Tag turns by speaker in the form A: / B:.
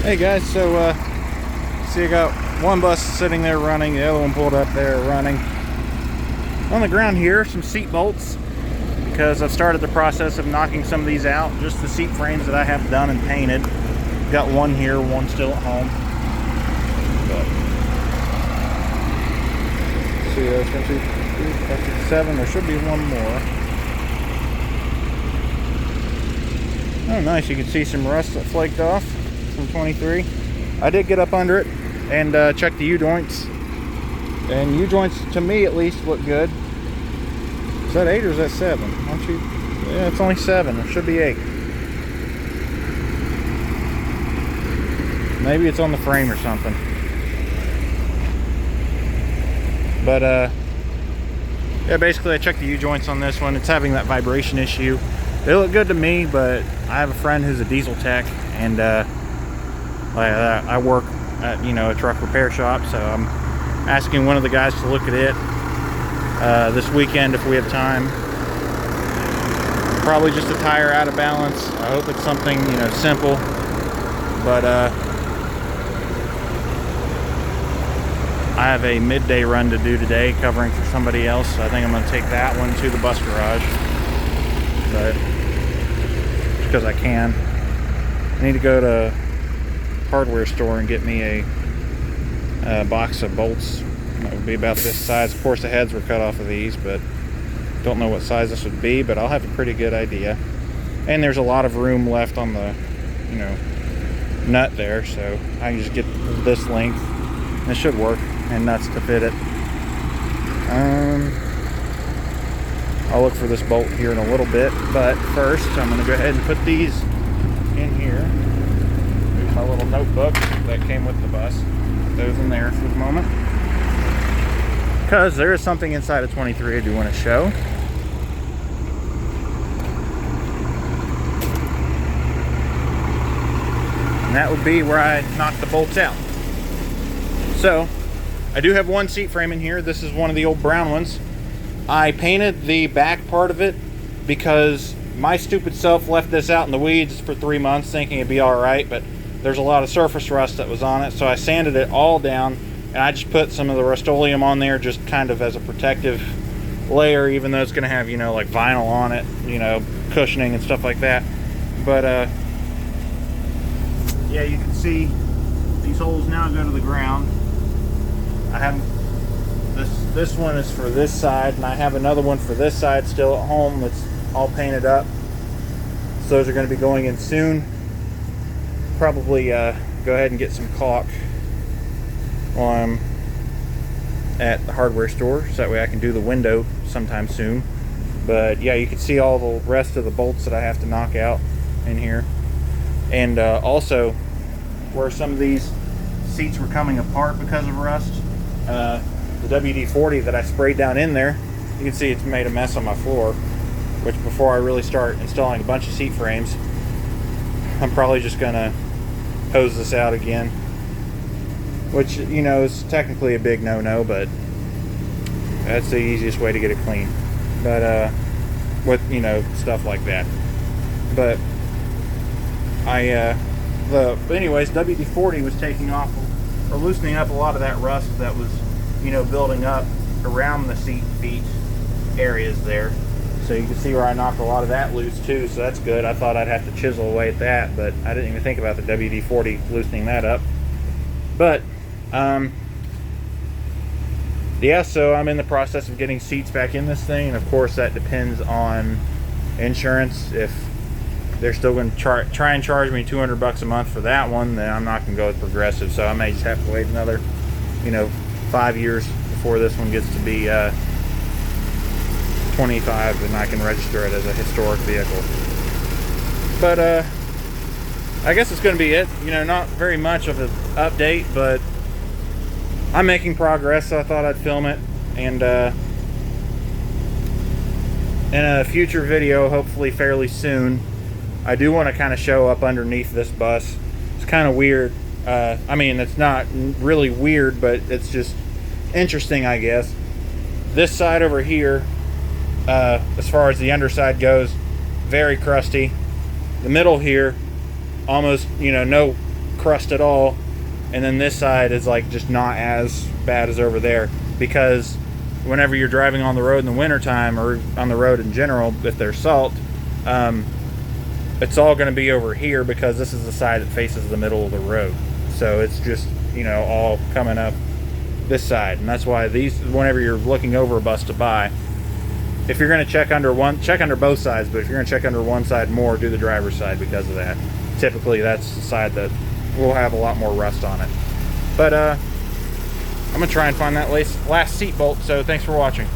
A: Hey guys, so see, I got one bus sitting there running, the other one pulled up there running. On the ground here, some seat bolts, because I've started the process of knocking some of these out. Just the seat frames that I have done and painted. Got one here, one still at home. But, see, that's 1, 2, 3, 4, 5, 6, 7. There should be one more. Oh, nice! You can see some rust that flaked off from 23. I did get up under it and check the U-joints, and U-joints to me at least look good. Is that 8 or is that 7? Why don't you? Yeah, it's only 7. It should be 8. Maybe it's on the frame or something. But yeah, basically I checked the U-joints on this one. It's having that vibration issue. They look good to me, but I have a friend who's a diesel tech, and I work at a truck repair shop, so I'm asking one of the guys to look at it this weekend if we have time. Probably just a tire out of balance. I hope it's something simple, but I have a midday run to do today, covering for somebody else. So I think I'm going to take that one to the bus garage, but because I can. I need to go to hardware store and get me a box of bolts that would be about this size. Of course the heads were cut off of these, but don't know what size this would be, but I'll have a pretty good idea. And there's a lot of room left on the nut there, so I can just get this length and it should work, and nuts to fit it. I'll look for this bolt here in a little bit, but first I'm going to go ahead and put these in here. Here's my little notebook that came with the bus. Put those in there for the moment, because there is something inside of 23 I do want to show. And that would be where I knocked the bolts out. So I do have one seat frame in here. This is one of the old brown ones. I painted the back part of it because my stupid self left this out in the weeds for 3 months thinking it'd be alright, but there's a lot of surface rust that was on it, so I sanded it all down, and I just put some of the Rust-Oleum on there just kind of as a protective layer, even though it's going to have like vinyl on it, cushioning and stuff like that. But yeah, you can see these holes now go to the ground. I haven't. This one is for this side, and I have another one for this side still at home that's all painted up. So those are going to be going in soon. Probably go ahead and get some caulk while I'm at the hardware store, so that way I can do the window sometime soon. But yeah, you can see all the rest of the bolts that I have to knock out in here. And also, where some of these seats were coming apart because of rust, the WD-40 that I sprayed down in there, you can see it's made a mess on my floor, which before I really start installing a bunch of seat frames, I'm probably just gonna hose this out again, which is technically a big no-no, but that's the easiest way to get it clean. But with stuff like that. But anyways, WD-40 was taking off or loosening up a lot of that rust that was building up around the seat feet areas there. So you can see where I knocked a lot of that loose too, so that's good. I thought I'd have to chisel away at that, but I didn't even think about the WD-40 loosening that up. But yeah, so I'm in the process of getting seats back in this thing, and of course that depends on insurance. If they're still going to try and charge me $200 a month for that one, then I'm not going to go with Progressive, so I may just have to wait another 5 years before this one gets to be 25 and I can register it as a historic vehicle. But I guess it's going to be it. Not very much of an update, but I'm making progress, so I thought I'd film it. And in a future video, hopefully fairly soon, I do want to kind of show up underneath this bus. It's kind of weird. I mean, it's not really weird, but it's just interesting, I guess. This side over here, as far as the underside goes, very crusty. The middle here, almost, no crust at all, and then this side is like just not as bad as over there, because whenever you're driving on the road in the wintertime, or on the road in general, if there's salt, it's all going to be over here, because this is the side that faces the middle of the road. So it's just, you know, all coming up this side. And that's why these, whenever you're looking over a bus to buy, if you're going to check under both sides, but if you're going to check under one side more, do the driver's side, because of that. Typically that's the side that will have a lot more rust on it. But I'm going to try and find that last seat bolt, so thanks for watching.